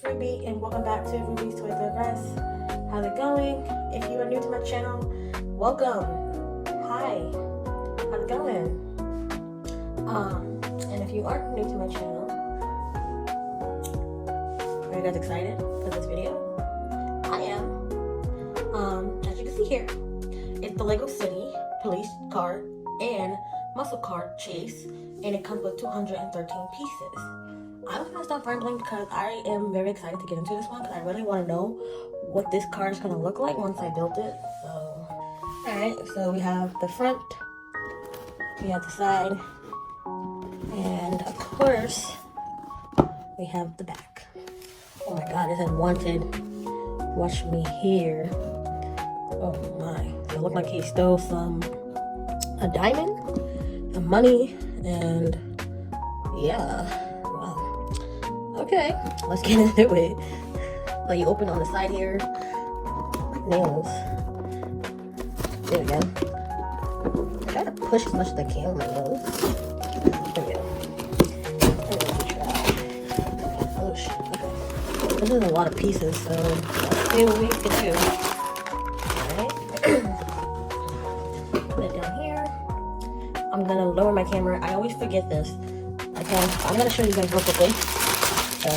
Ruby and welcome back to Ruby's Toys and Rest. How's it going? If you are new to my channel, welcome. Hi, how's it going? And if you aren't new to my channel, are you guys excited for this video? I am. As you can see here, it's the Lego City police car and muscle car chase, and it comes with 213 pieces. I was gonna stop rambling because I am very excited to get into this one because I really want to know what this car is gonna look like once I build it. So, alright, so we have the front, we have the side, and of course, we have the back. Oh my god, it said wanted. Watch me here. Oh my. So it looked like he stole a diamond, some money, and yeah. Okay, let's get into it. Like you open on the side here. Nails. There we go. I try to push as much as I can with my nails. There we go. Oh shit. Okay. This is a lot of pieces, so let's see what we can do. Alright. Put it down here. I'm gonna lower my camera. I always forget this. Okay, I'm gonna show you guys real quickly. So,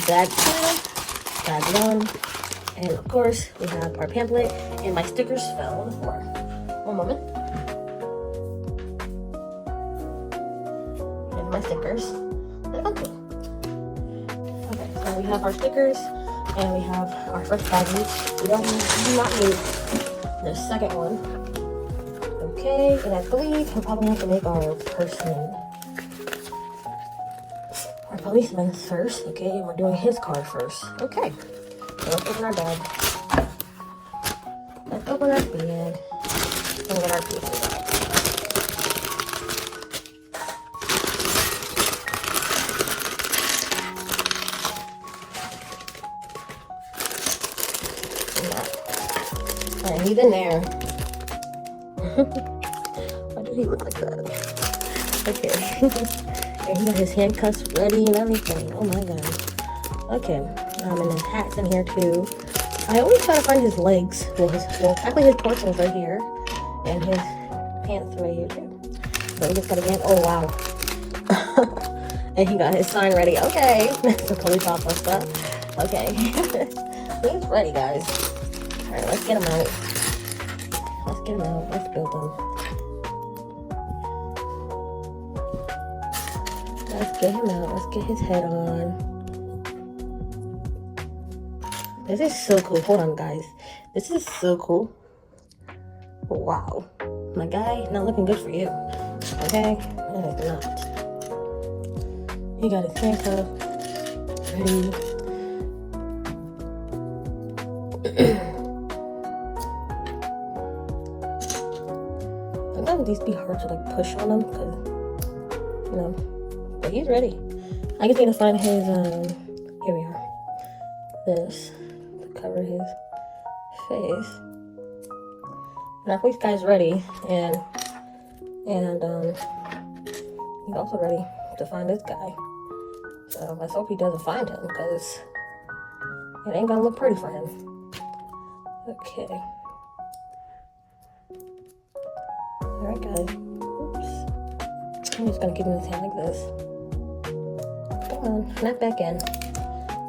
bag 2, bag 1, and of course, we have our pamphlet, and my stickers fell on the floor. One moment. And my stickers. Okay, so we have our stickers, and we have our first baggie. We do not need the second one. Okay, and I believe we'll probably have to make our policeman first. Okay, we're doing his card first. Okay, so let's open our bag. Let's open our bag and get our pieces out. Alright, he's in there. Why did he look like that? Okay. And he got his handcuffs ready and everything. Oh my god. Okay. And his hat's in here too. I always try to find his legs. Well, actually his torso is right here. And his pants right here too. So we just gotta get, oh wow. And he got his sign ready. Okay. The police officer. Okay. He's ready, guys. Alright, let's get him out. Let's get him out. Let's build him. Let's get him out. Let's get his head on. This is so cool. Hold on, guys. This is so cool. Wow. My guy, not looking good for you. Okay? No, it's not. He got his handcuff ready. Sometimes these be hard to like push on him because, you know. But he's ready. I just need to find his, here we are. This, to cover his face. And our police guy's ready, and he's also ready to find this guy. So let's hope he doesn't find him, because it ain't gonna look pretty for him. Okay. Alright guys. Oops. I'm just gonna give him his hand like this. Snap back in.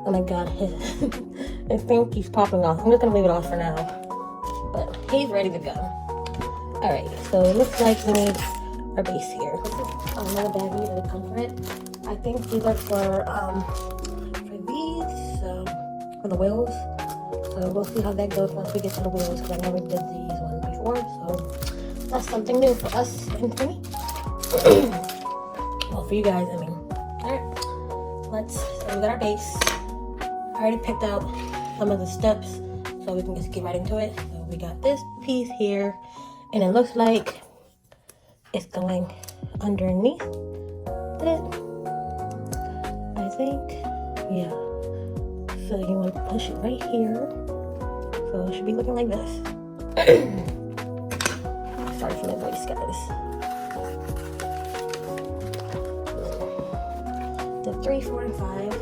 Oh my god, his thing keeps popping off. I'm just gonna leave it off for now. But he's ready to go. Alright, so it looks like we need our base here. This is another baggie that comes with it. I think these are for these, so for the wheels. So we'll see how that goes once we get to the wheels, because I never did these ones before, so that's something new for us and for me. Well, for you guys, I mean. So we got our base. I already picked out some of the steps, so we can just get right into it. So we got this piece here, and it looks like it's going underneath it, I think. Yeah. So you want to push it right here. So it should be looking like this. Sorry for my voice, guys. The 3, 4, and 5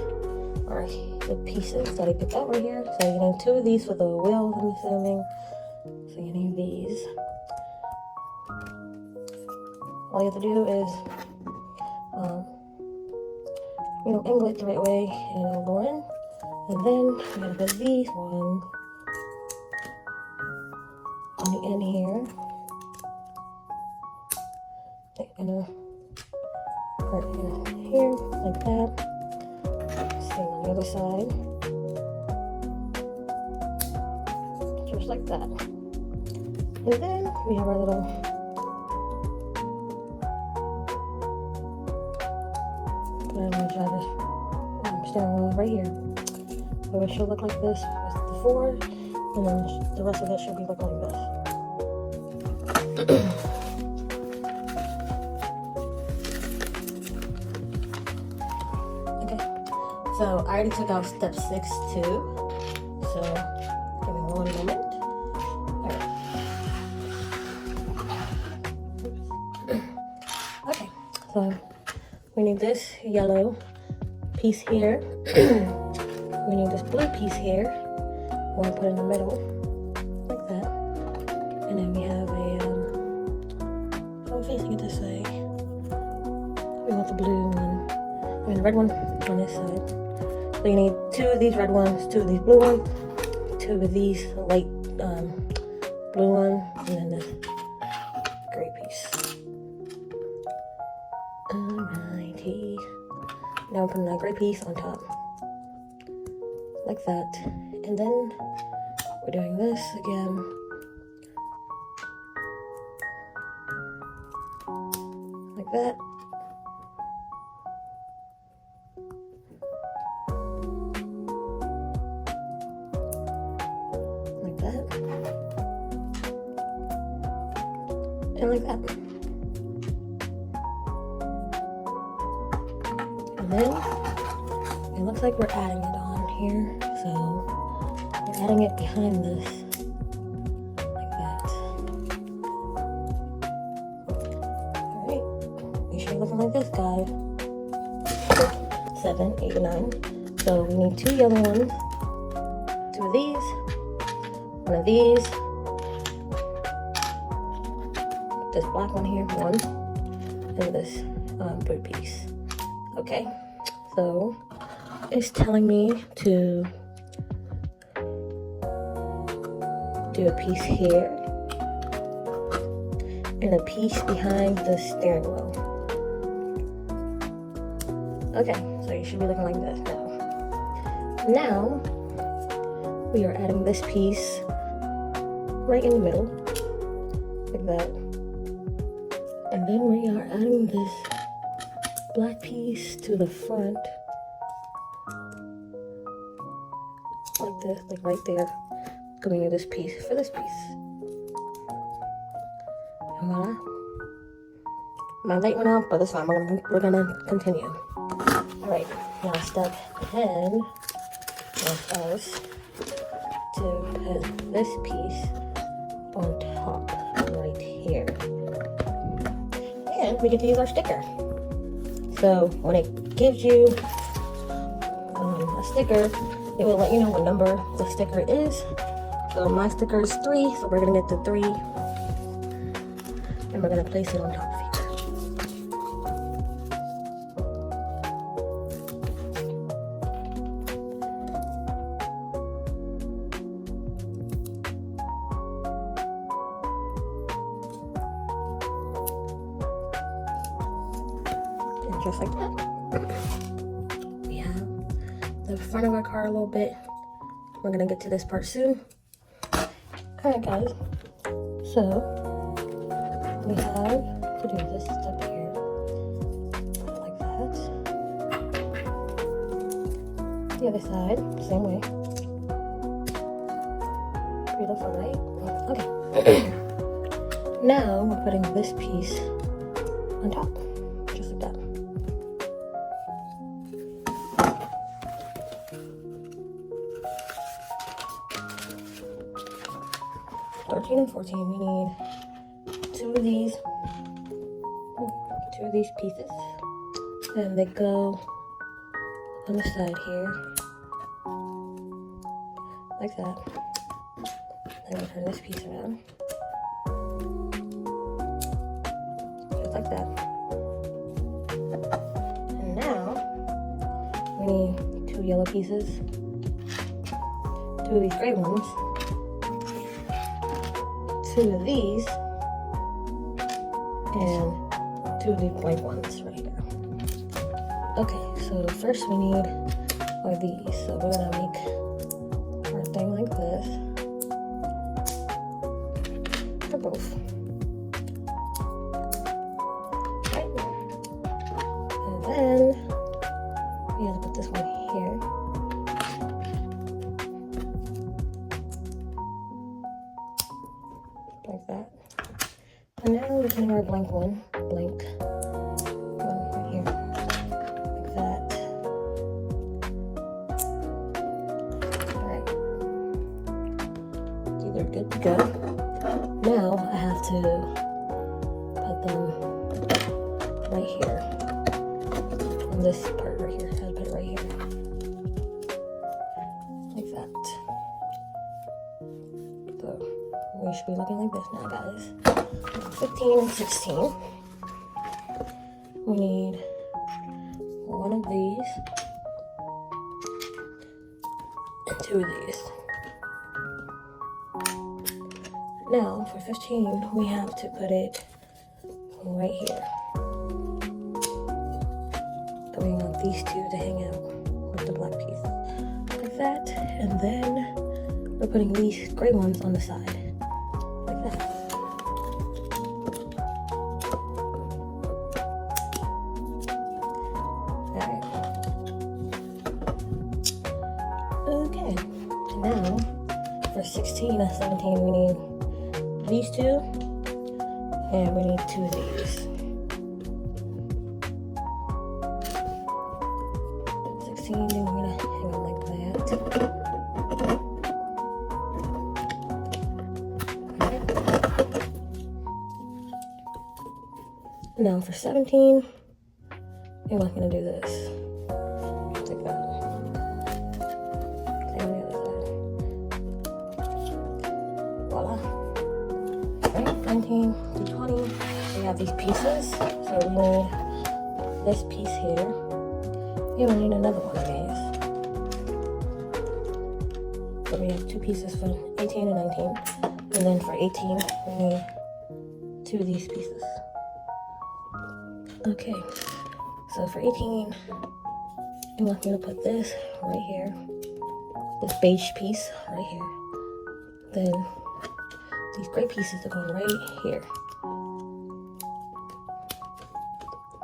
are the pieces that I picked out right here. So you need 2 of these for the wheels, I'm assuming. So you need these. All you have to do is, angle it the right way and it'll go in. And then you gotta put these one on the end here. They're gonna put it here like that. Same on the other side. Just like that. And then we have our little steering wheel right here. So it should look like this with the 4, and then the rest of it should be looking like this. Okay, so I already took out step 6 too. So give me one moment. Alright. Okay, so we need this yellow piece here. We need this blue piece here. We're gonna put it in the middle, like that. And then we have I'm facing it this way. We want the blue one, the red one on this side. So you need 2 of these red ones, 2 of these blue ones, 2 of these light blue one, and then this gray piece. Alrighty. Now I'm putting that gray piece on top, like that. And then we're doing this again. Like that. Like that. And like that. And then it looks like we're adding it on here, so we're adding it behind this, like that. Alright, you should be looking like this, guys. 7, 8, and 9. So we need 2 yellow ones, 2 of these, 1 of these, this black one here, 1, and this blue piece. Okay, so it's telling me to do a piece here and a piece behind the steering wheel. Okay, so you should be looking like this now. Now we are adding this piece right in the middle, like that. And then we are adding this black piece to the front, like this, like right there, going to this piece for this piece. And voila. My light went out, but that's fine. We're gonna continue. Alright, now step 10 was us to put this piece on top right here. And we get to use our sticker. So when it gives you a sticker, it will let you know what number the sticker is. So my sticker is 3, so we're gonna get the 3, and we're gonna place it on top of here. And just like that. We have the front of our car a little bit. We're gonna get to this part soon. Alright guys, so we have to do this step here, like that. The other side, same way. Pretty left or right. Okay. Now we're putting this piece on top, just like that. And 14, we need 2 of these pieces, and they go on the side here, like that. Then we turn this piece around, just like that. And now we need 2 yellow pieces, 2 of these gray ones, 2 of these, and 2 of these blank ones right here. Okay, so the first we need are these. So we're gonna make our thing like this for both. Right. And then we have to put this one here. Like that. And now we can have our blank one. Blank. Right here. Like that. Alright. These are good to go. Now I have to put them right here. On this part right here. I have to put it right here. Like that. So we should be looking like this now, guys. 15 and 16. We need 1 of these and 2 of these. Now for 15, we have to put it right here. But we want these 2 to hang out with the black piece. Like that. And then we're putting these gray ones on the side. Like that. Alright. Okay. Now for 16 and 17 we need these 2 and we need 2 of these. 16 and we're gonna hang on like that. Now for 17, we're not gonna do this. Just like that. Same on the other side. Voila. Alright, 19 to 20. We have these pieces. So we need this piece here. And we need another one of these. So we have 2 pieces for 18 and 19. And then for 18, we need 2 of these pieces. Okay, so for 18, you want me to put this right here, this beige piece right here. Then these gray pieces are going right here.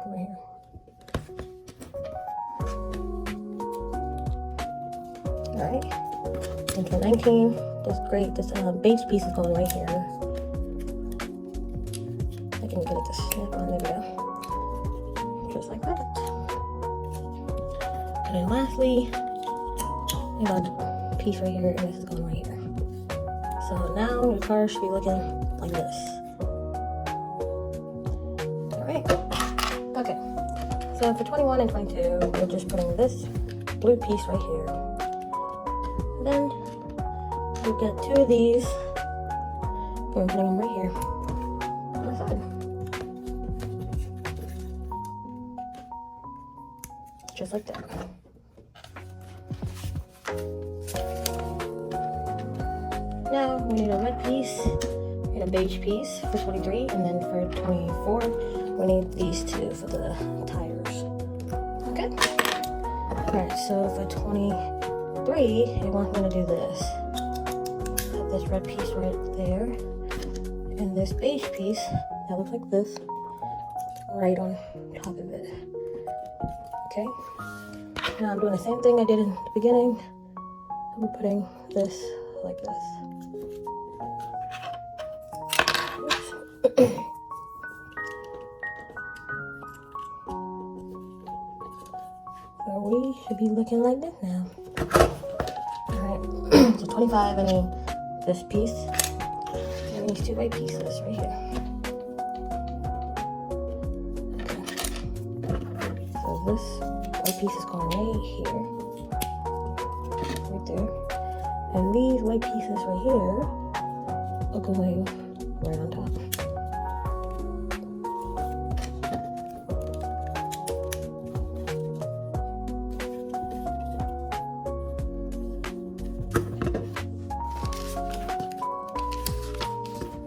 Right here. Alright, and for 19, this beige piece is going right here. I can get it to snap on, there we go. Just like that. And then lastly, we got a piece right here, and this is going right here. So now your car should be looking like this. Alright. Okay. So for 21 and 22, we're just putting this blue piece right here. And then we've got 2 of these. We're putting them right here on the side. Just like that. Now we need a red piece and a beige piece for 23, and then for 24 we need these 2 for the tires. Okay. Alright, so for 23 I want me to do this. Put this red piece right there, and this beige piece that looks like this right on top of it. Okay, now I'm doing the same thing I did in the beginning. I'm putting this like this. So we should be looking like this now. Alright, so 25, I need this piece and these 2 white pieces right here. This white piece is going right here, right there, And these white pieces right here are going right on top.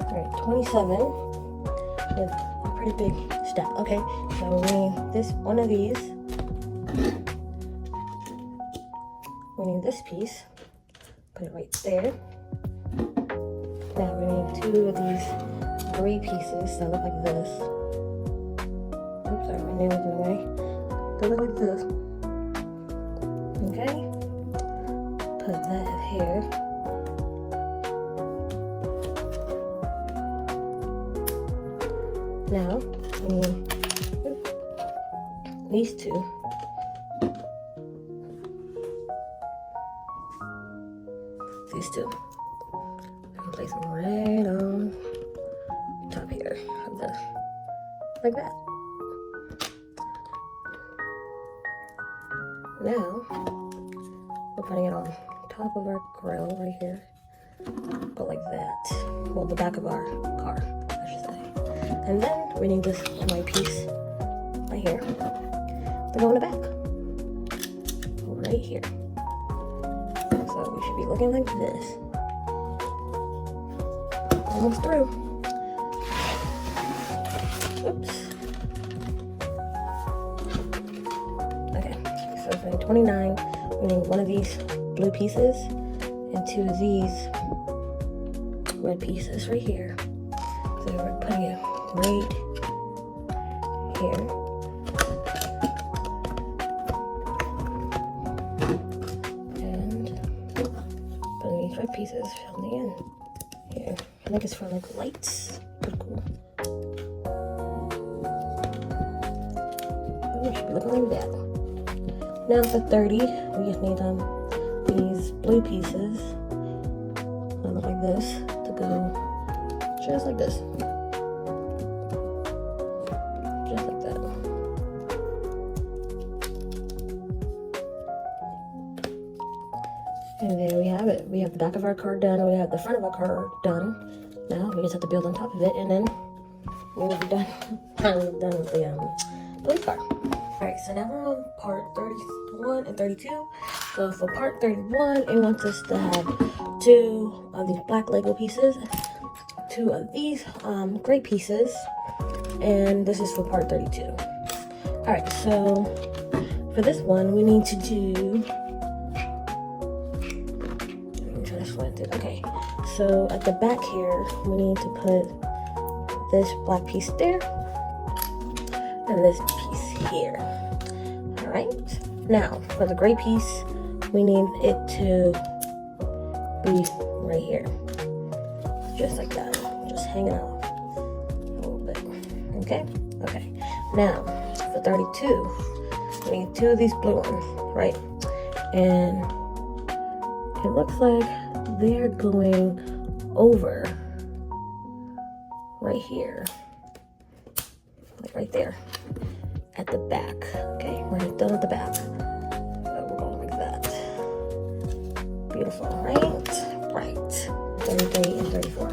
Alright, 27 is a pretty big step. Okay, so we need this one of these. We need this piece. Put it right there. Now we need two of these gray pieces that look like this. Oops, sorry, my nail was in the way. They look like this. Okay. Put that here. Now we need these two. These two. And place them right on top here of the, like that. Now we're putting it on top of our grill right here. Go like that. Well, the back of our car, I should say. And then we need this white piece right here to go in the back. Right here. So we should be looking like this. Almost through. Oops. Okay, so for 29, we need one of these blue pieces and two of these red pieces right here. So we're putting it right here. Red pieces on the end here. I think it's for like lights. Pretty cool. It should be looking like that. Now for 30, we just need these blue pieces that look like this to go just like this. Just like that. And there we have it. We have the back of our car done. We have the front of our car done. Now we just have to build on top of it, and then we will be done. We're done with the police car. Alright, so now we're on part 31 and 32. So for part 31, it wants us to have two of these black Lego pieces, two of these gray pieces, and this is for part 32. Alright, so for this one, we need to do... Okay, so at the back here, we need to put this black piece there and this piece here. All right, now for the gray piece, we need it to be right here, just like that, just hanging out a little bit. Okay, okay. Now for 32, we need two of these blue ones, right? And it looks like they're going over right here, like right there at the back. Okay, we're done at the back. So we're going like that. Beautiful, right? Right. 33 and 34.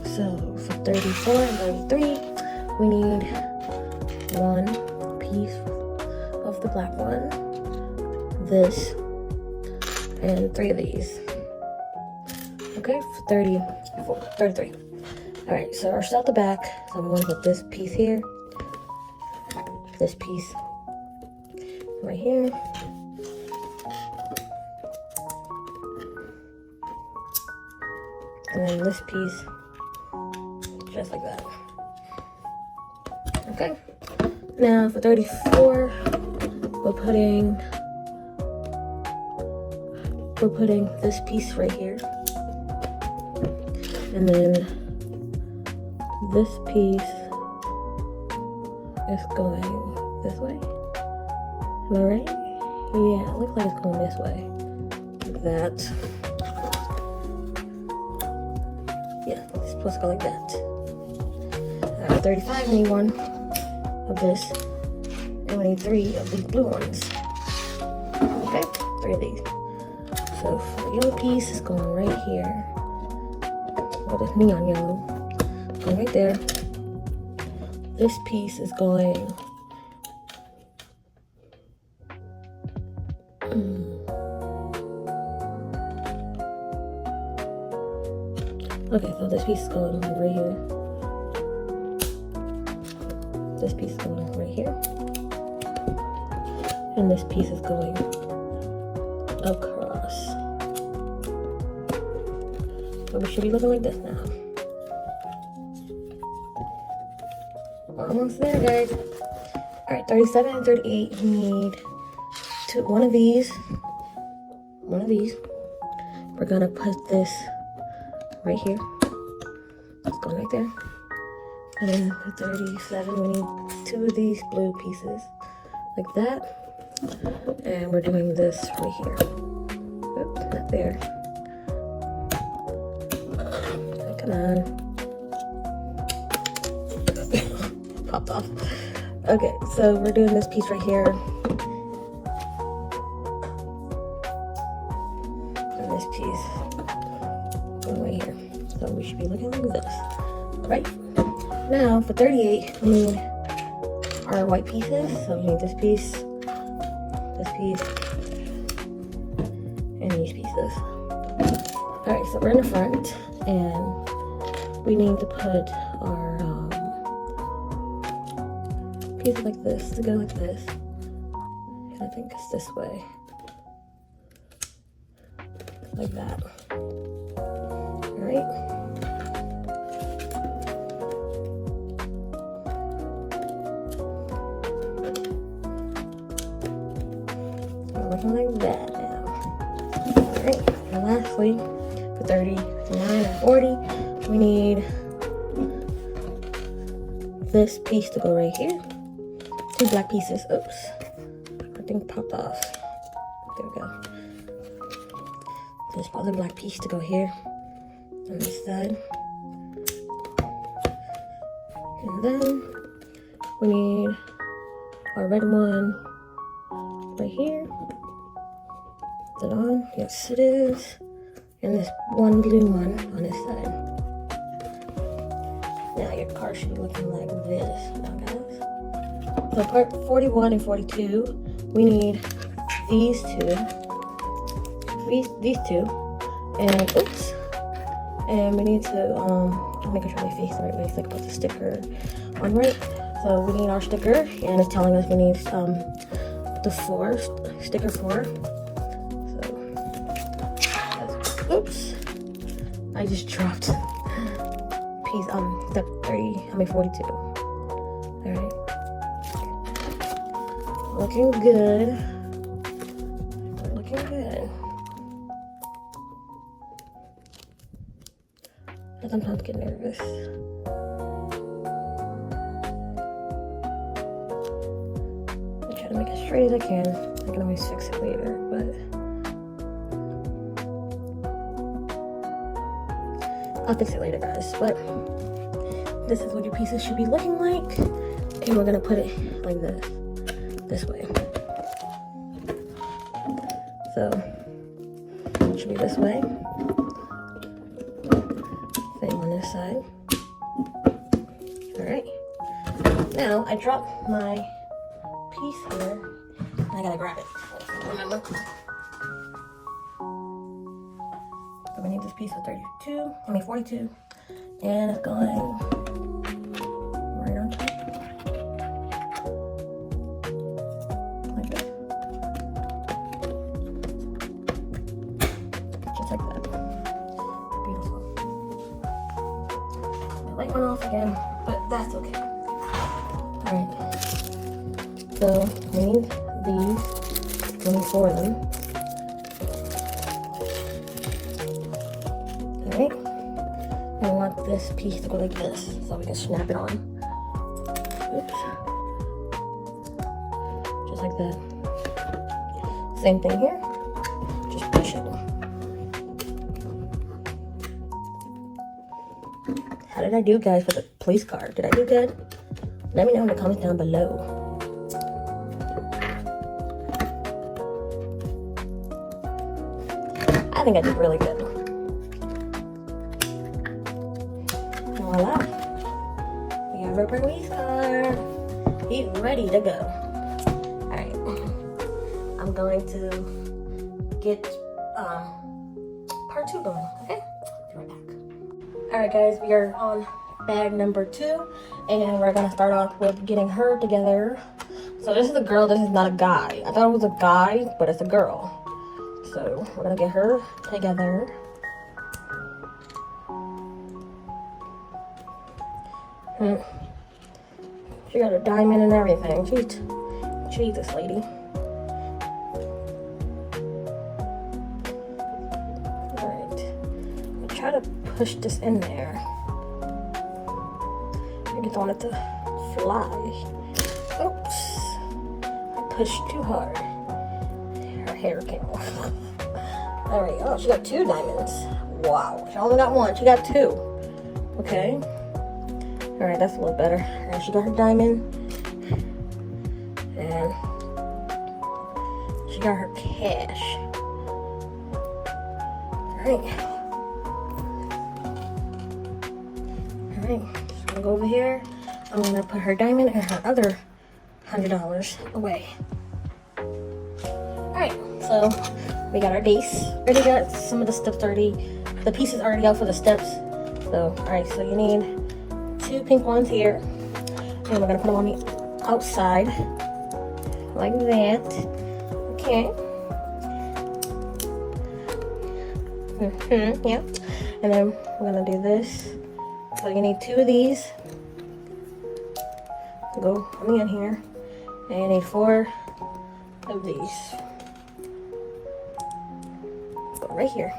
So for 34 and 33, we need one piece of the black one, this, and three of these. Okay, for 33. All right, so we're still at the back. So I'm gonna put this piece here, this piece right here, and then this piece just like that. Okay, now for 34, we're putting this piece right here. And then this piece is going this way. Am I right? Yeah, it looks like it's going this way. Like that. Yeah, it's supposed to go like that. 35, we need one of this. And we need three of these blue ones. Okay, three of these. So for the yellow piece is going right here. Oh, this neon yellow. Going right there. This piece is going okay, so this piece is going right here. This piece is going right here. And this piece is going across. So we should be looking like this now. Almost there, guys. Alright, 37 and 38, we need one of these. We're gonna put this right here. It's going right there. And then for 37, we need 2 of these blue pieces, like that. And we're doing this right here. Oops, not there. Come on. Popped off. Okay, so we're doing this piece right here. And this piece going right here. So we should be looking like this. Right? Now for 38, we need our white pieces. So we need this piece, and these pieces. Alright, so we're in the front, and we need to put our piece like this to go like this. And I think it's this way. Like that. Alright. Looking like that now. Alright, and lastly, for 39 and 40, we need this piece to go right here. 2 black pieces. Oops. I think popped off. There we go. This other black piece to go here on this side. And then we need our red one right here. Is it on? Yes, it is. And this one blue one on this side. Now your car should be looking like this now, guys. So part 41 and 42, we need these two, and oops, and we need to make sure they face the right way so I can put the sticker on right. So we need our sticker, and it's telling us we need the sticker 4. So oops, I just dropped piece step 42. All right. Looking good. We're looking good. I sometimes get nervous. I try to make it as straight as I can. I can always fix it later, but I'll fix it later, guys. But this is what your pieces should be looking like, and we're gonna put it like this way. So it should be this way. Same on this side. Alright. Now I dropped my piece here, and I gotta grab it. Remember? So we need this piece of 42, and it's going right on top. Went off again, but that's okay. Alright, so we need these, we need 4 of them. Alright, and we want this piece to go like this so we can snap it on. Oops. Just like that. Same thing here, just push it. How did I do, guys, for the police car? Did I do good? Let me know in the comments down below. I think I did really good. Voila. We have our police car. He's ready to go. Alright. I'm going to get part 2 going, okay? Be right back. Alright guys, we are on bag number 2, and we're gonna start off with getting her together. So this is a girl, this is not a guy. I thought it was a guy, but it's a girl. So we're gonna get her together. She got a diamond and everything. She's this lady. Alright. I'll try to push this in there. I just want it to fly. Oops. I pushed too hard. Her hair came off. Alright, oh, she got 2 diamonds. Wow, she only got 1, she got 2. Okay. Alright, that's a little better. Alright, she got her diamond. And she got her cash. Alright. Alright, so I'm gonna go over here. I'm gonna put her diamond and her other $100 away. Alright, so we got our base. Already got some of the steps already. The pieces already out for the steps. So, alright, so you need 2 pink ones here. And we're gonna put them on the outside. Like that. Okay. Yeah. And then we're gonna do this. So you need 2 of these. Go on the end here. And you need 4 of these. Go right here.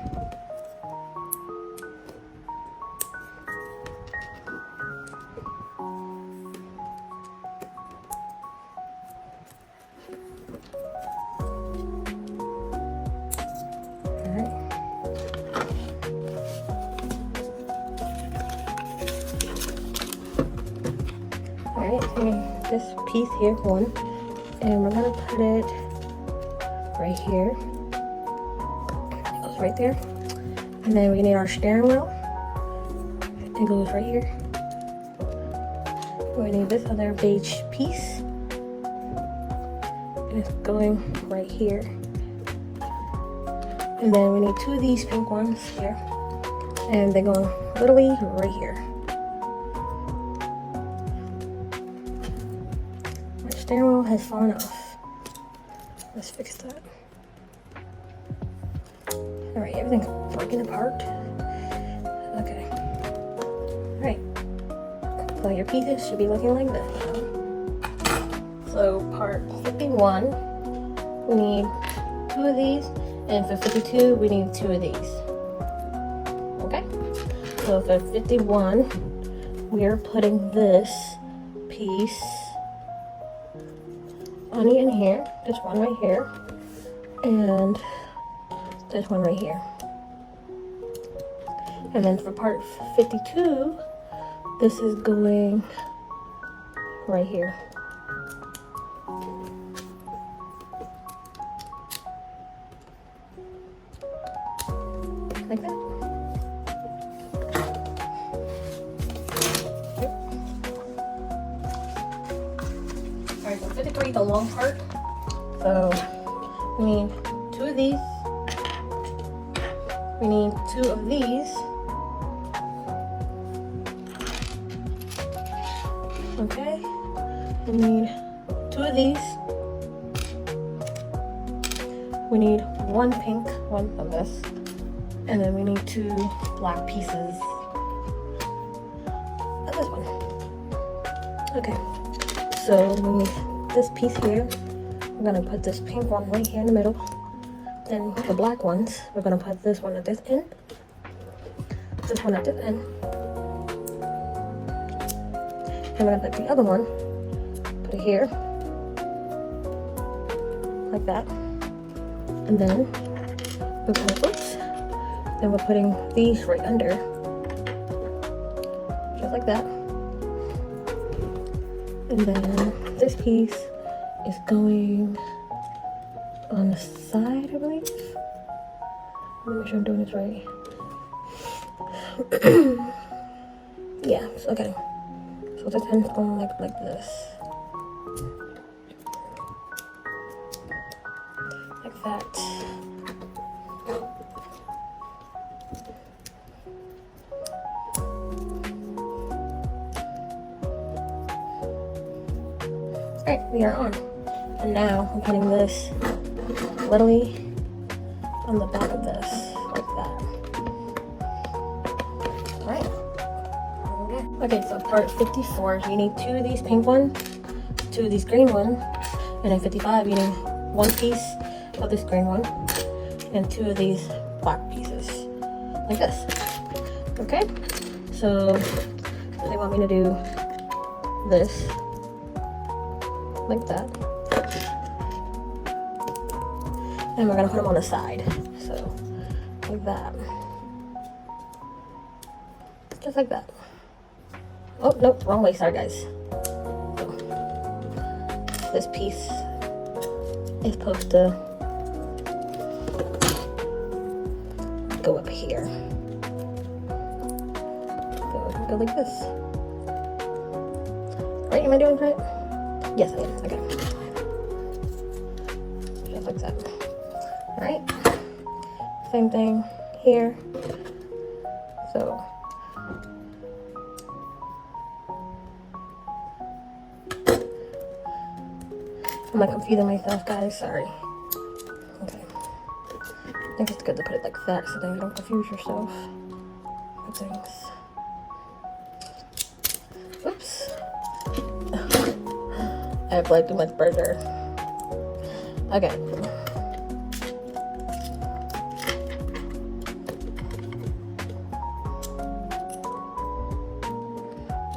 Alright, this piece here, 1, and we're gonna put it right here. It goes right there. And then we need our steering wheel. It goes right here. We need this other beige piece. And it's going right here. And then we need 2 of these pink ones here. And they're going literally right here. Steering wheel has fallen off. Let's fix that. Alright, everything's breaking apart. Okay. Alright. So your pieces should be looking like this. So part 51, we need 2 of these, and for 52, we need 2 of these. Okay? So for 51, we are putting this piece on in here, this one right here, and this one right here. And then for part 52, this is going right here. Like that. Alright, so 53 is the long part. So we need 2 of these. We need 2 of these. Okay. We need 2 of these. We need 1 pink, 1 of this. And then we need 2 black pieces of this one. Okay. So we need this piece here. We're gonna put this pink one right here in the middle. Then the black ones, we're gonna put this one at this end. This one at this end. And we're gonna put the other one, put it here. Like that. And then we're gonna, oops. Then we're putting these right under. Just like that. And then this piece is going on the side, I believe. Let me make sure I'm doing this right. Yeah, okay. So this end's going like this. Like that. Alright, we are on. And now I'm putting this literally on the back of this, like that. Alright. Okay, so part 54, you need 2 of these pink ones, 2 of these green ones, and then 55, you need 1 piece of this green one, and 2 of these black pieces, like this. Okay, so they want me to do this, like that. And we're gonna put them on the side, so like that. Just like that. Oh, nope, wrong way, sorry guys. So, this piece is supposed to go up here. So it can go like this. Right, am I doing it right? Yes, I am, okay. Just like that. Alright, same thing here. So I'm like confusing myself, guys, sorry. Okay. I think it's good to put it like that so that you don't confuse yourself with things. Oops. I applied too much pressure. Okay.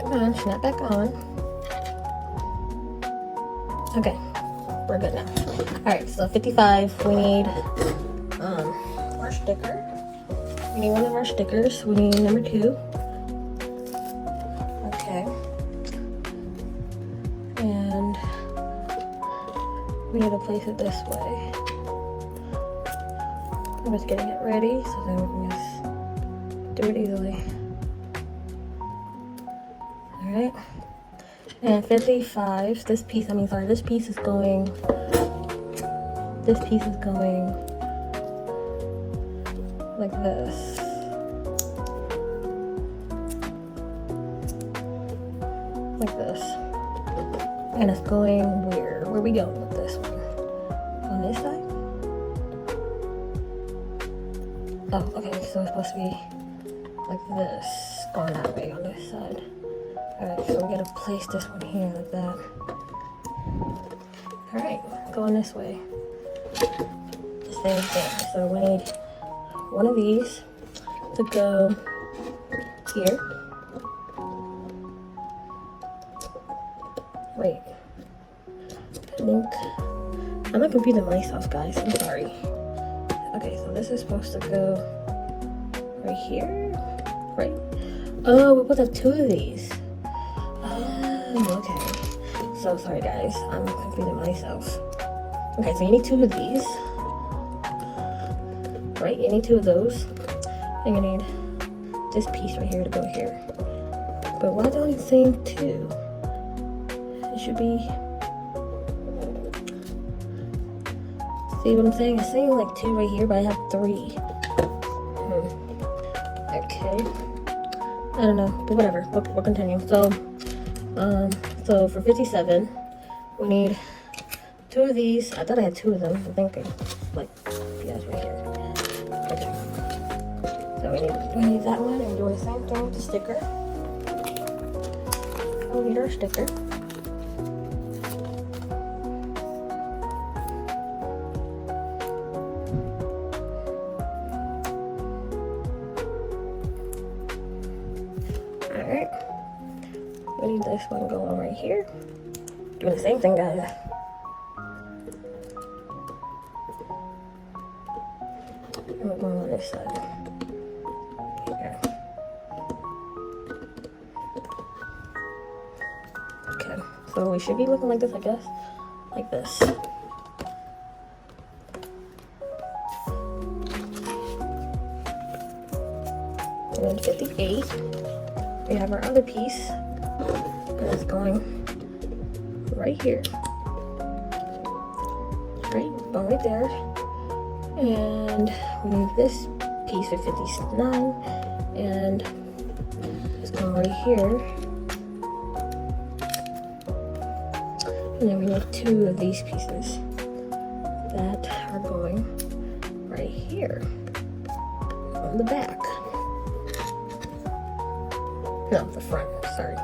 Come on, snap back on. Okay, we're good now. Alright, so 55, we need our sticker. We need one of our stickers. We need number 2. Okay. And we need to place it this way. I'm just getting it ready so then we can just do it easily. Alright. And 55, this piece is going like this. Like this. And it's going where? Where are we going with this one? On this side? Oh, okay, so it's supposed to be like this, going that way on this side. Alright, so we gotta place this one here like that. Alright, going this way. The same thing. So we need one of these to go here. Wait. I think I'm not confusing myself, guys. I'm sorry. Okay, so this is supposed to go right here, right? Oh, we both have 2 of these. Okay. So sorry guys, I'm confusing myself. Okay, so you need 2 of these. Right, you need 2 of those. And you need this piece right here to go here. But why don't you think 2? It should be... See what I'm saying? It's saying like 2 right here, but I have 3. Okay. I don't know, but whatever. We'll continue. So for 57, we need 2 of these. I thought I had 2 of them. I'm thinking, like, yeah, it's right here. Okay. So we need that one, and we're doing the same thing with the sticker. We need our sticker. Alright. We need this one going right here. Doing the same thing, guys. And we're going on this side. Here. Okay, so we should be looking like this, I guess. Like this. And then 58, we have our other piece. And it's going right here. Right, going right there. And we need this piece for 59. And it's going right here. And then we need 2 of these pieces that are going right here on the back. No, the front, sorry.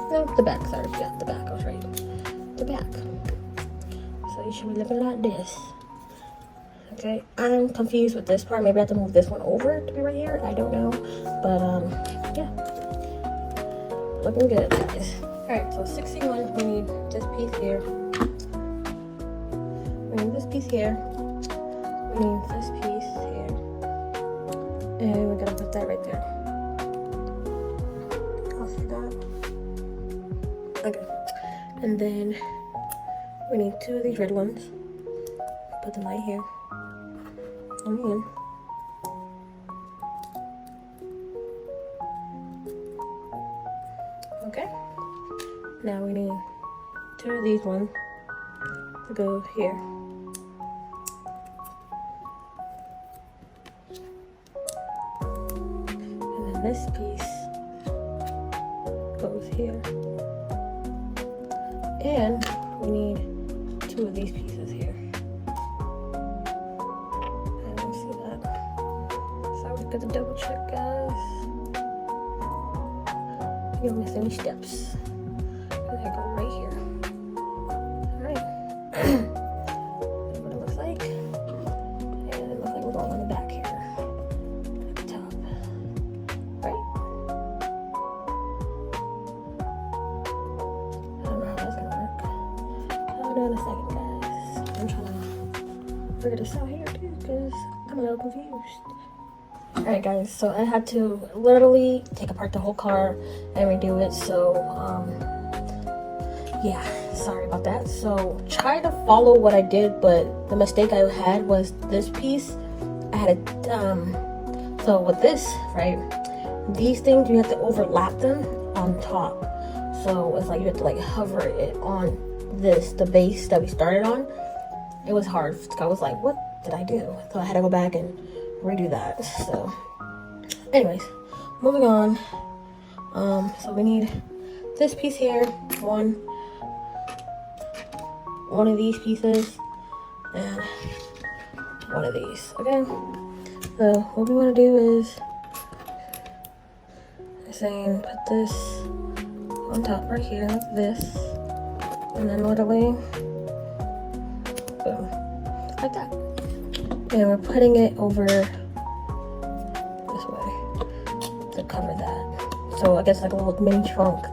No, the back, sorry. Yeah, the back, I was right. The back. So you should be looking like this. Okay, I'm confused with this part. Maybe I have to move this one over to be right here. I don't know. But, yeah. Looking good, guys. Alright, so 61, we need this piece here. We need this piece here. We need this piece here. And we're gonna put that right there. I'll see that. Okay. And then we need 2 of these red ones. Put them right here. And in. Okay. Now we need 2 of these ones to go here. And then this piece goes here. And we need 2 of these pieces here. I don't see that. So we got to double check, guys. You don't miss any steps. They go right here. Alright. That's what it looks like. And it looks like we're going on the back here. At the top. Right? I don't know how that's gonna work. Hold on a second, guys. I'm trying to figure this out here too, because I'm a little confused. Alright guys, so I had to literally take apart the whole car and redo it, so yeah, sorry about that. So try to follow what I did, but the mistake I had was this piece. I had a so with this, right, these things you have to overlap them on top. So it's like you have to like hover it on this, the base that we started on. It was hard. I was like, what did I do? So I had to go back and redo that. So anyways, moving on. So we need this piece here, one of these pieces, and one of these. Okay, so what we want to do is saying put this on top right here like this, and then literally boom, like that. And we're putting it over this way to cover that. So I guess like a little mini trunk.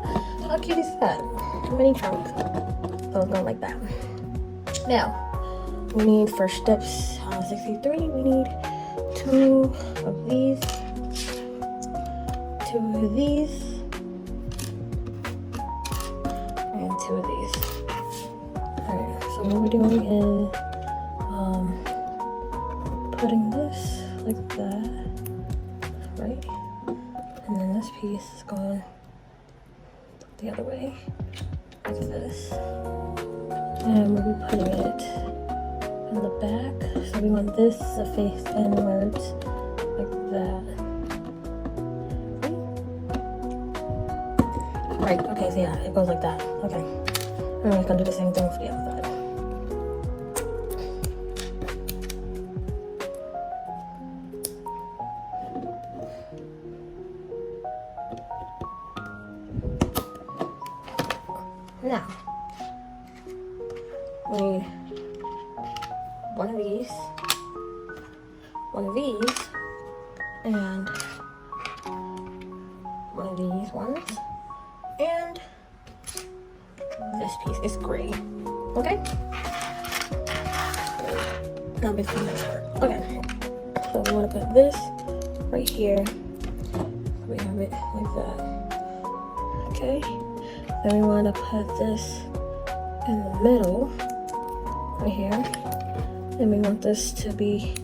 How cute is that? A mini trunk. So it's going like that. Now, we need for steps 63, we need 2 of these, 2 of these, and 2 of these. Alright, so what we're doing is putting this like that, right? And then this piece is going the other way, like this. And we'll be putting it in the back. So we want this to face inwards, like that. Right, okay, so yeah, it goes like that. Okay. And we're gonna do the same thing for the other side. Now, we need one of these, and one of these ones, and this piece is gray. Okay? Now basically next part. Okay. So we want to put this right here. We have it like that. Okay. Then we want to put this in the middle, right here. And we want this to be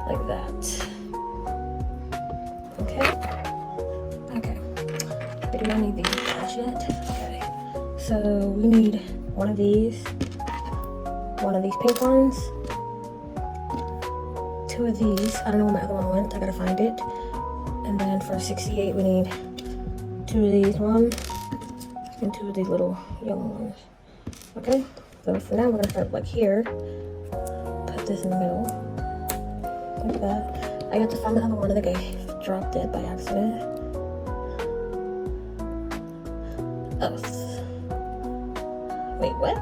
like that. don't need these guys yet. Okay. So we need one of these pink ones, 2 of these. I don't know where my other one went. I gotta find it. And then for 68, we need 2 of these, 1, and 2 of these little yellow ones. Okay. So for now, we're gonna start like here. Put this in the middle, like that. I got to find the other one. I think I dropped it by accident. Oh. Wait, what?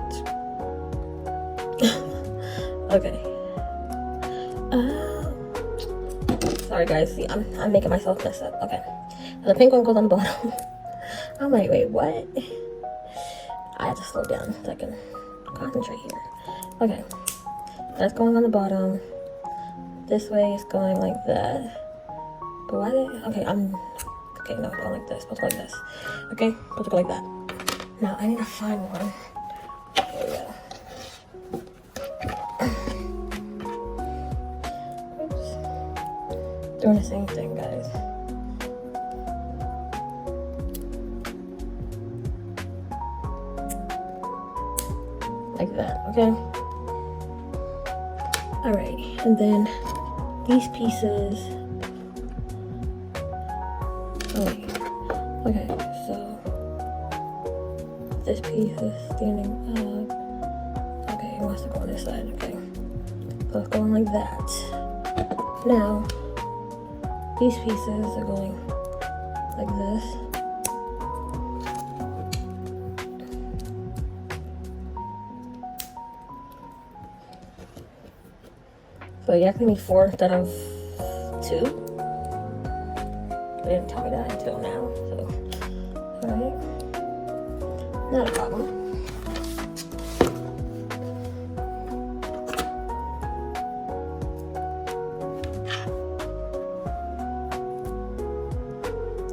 Okay. Sorry guys, see, I'm making myself mess up. Okay. So the pink one goes on the bottom. I'm like, wait, what? I have to slow down so I can concentrate here. Okay. That's going on the bottom. This way is going like that. But why did okay, okay, no, going like this, supposed to go like this. Okay, supposed to go like that. Now I need to find one. There we go. Oops. Doing the same thing, guys. Like that, okay? Alright, and then these pieces. Oh wait. Okay, so this piece is standing up. Okay, it wants to go on this side, okay. So it's going like that. Now, these pieces are going like this. So you actually need 4 instead of 2. They didn't tell me that until now, so alright. Not a problem.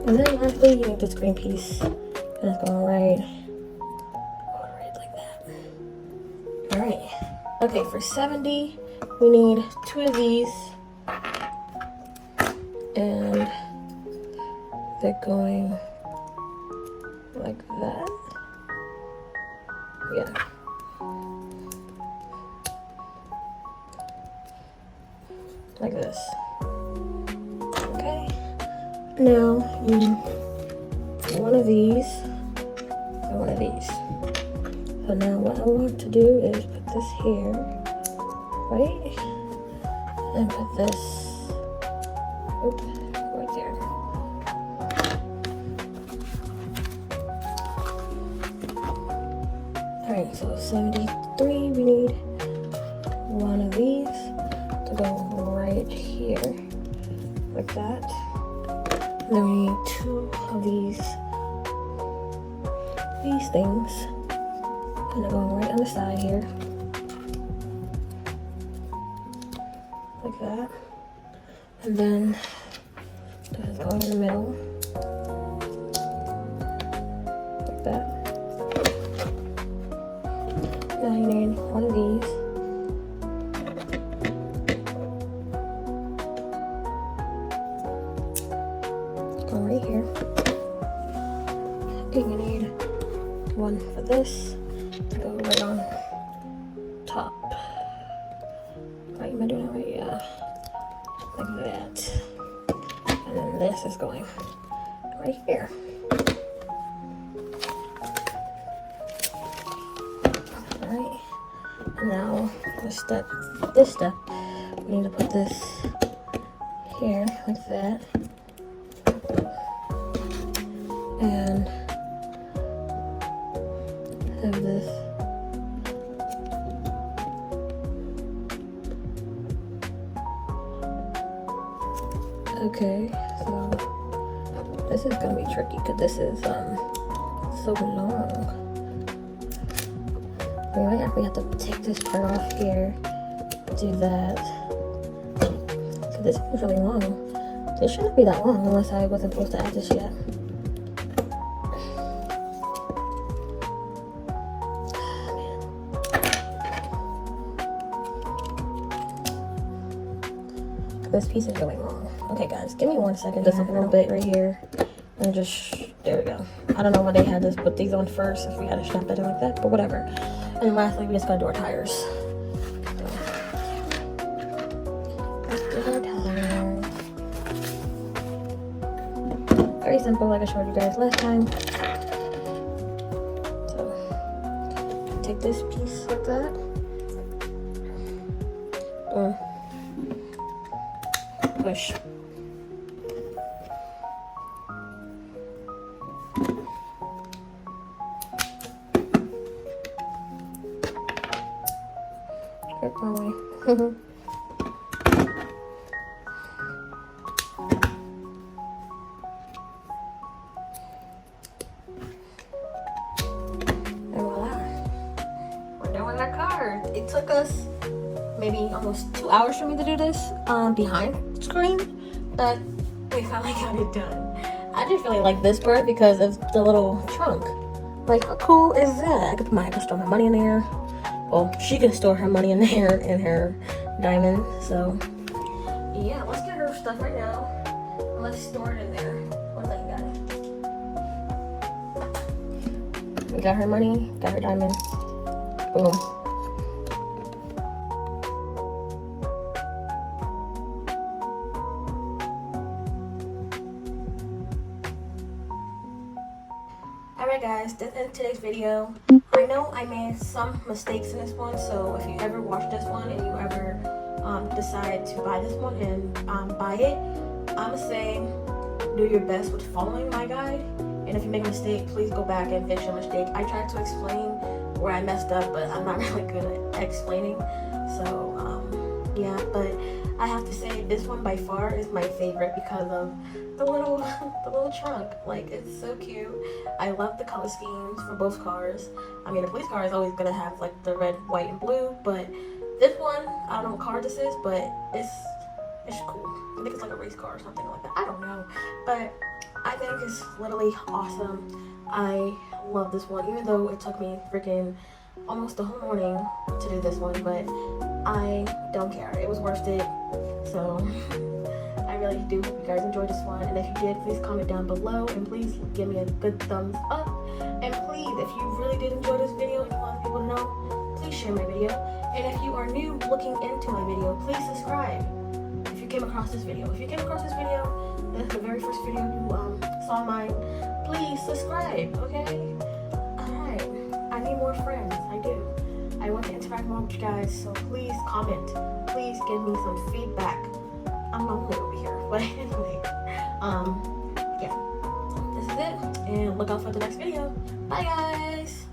And then lastly you need this green piece. And it's going right like that. Alright. Okay, for 70 we need 2 of these, and they're going like that. Yeah. Like this. Okay. Now you need 1 of these and 1 of these. So now what I want to do is put this here. Right? And put this right there. Alright, so 73, we need 1 of these to go right here, like that. And then we need 2 of these things, and they're going right on the side here. Like that, and then this is going in the middle, like that. Now you need 1 of these, going right here, and you need 1 for this to go right on top. Right, am I doing it right? Yeah. Like that. And then this is going right here. Alright. And now this step, we need to put this here, like that. And have this okay, so this is gonna be tricky because this is so long. We might actually have to take this part off here, do that. So this is really long. It shouldn't be that long unless I wasn't supposed to add this yet. This piece is really long. Okay guys, give me 1 second, just a little bit right here, and just There we go. I don't know when they had to put these on first, if we had to snap it in like that, but whatever. And lastly, we just gotta do our tires. Let's do our tires. Very simple, like I showed you guys last time. So, take this piece like that. Boom. Push. My way. And voila, we're done with our car. It took us maybe almost 2 hours for me to do this behind screen, but we finally got it done. I just really like this part because of the little trunk. Like, how cool is that? I could store my money in there. Well, she can store her money in there and her diamond. So, yeah, let's get her stuff right now. Let's store it in there. What do you got? We got her money, got her diamond. Boom. Alright guys, that's the end of today's video. I know I made some mistakes in this one, so if you ever watch this one and you ever decide to buy this one and buy it, I'm gonna say do your best with following my guide. And if you make a mistake, please go back and fix your mistake. I tried to explain where I messed up, but I'm not really good at explaining. So yeah, but I have to say this one by far is my favorite because of the little trunk. Like, it's so cute. I love the color schemes for both cars. I mean, the police car is always gonna have like the red, white, and blue, but this one, I don't know what car this is, but it's cool. I think it's like a race car or something like that. I don't know, but I think it's literally awesome. I love this one, even though it took me freaking almost the whole morning to do this one, but I don't care. It was worth it. So I really do hope you guys enjoyed this one, and if you did, please comment down below, and please give me a good thumbs up. And please, if you really did enjoy this video and you want people to know, please share my video. And if you are new looking into my video, please subscribe. If you came across this video, and it's the very first video you saw mine, please subscribe, okay? Alright, I need more friends. I do. I want to interact more with you guys, so please comment. Please give me some feedback. I'm lonely over here, but anyway, yeah, this is it, and look out for the next video. Bye guys.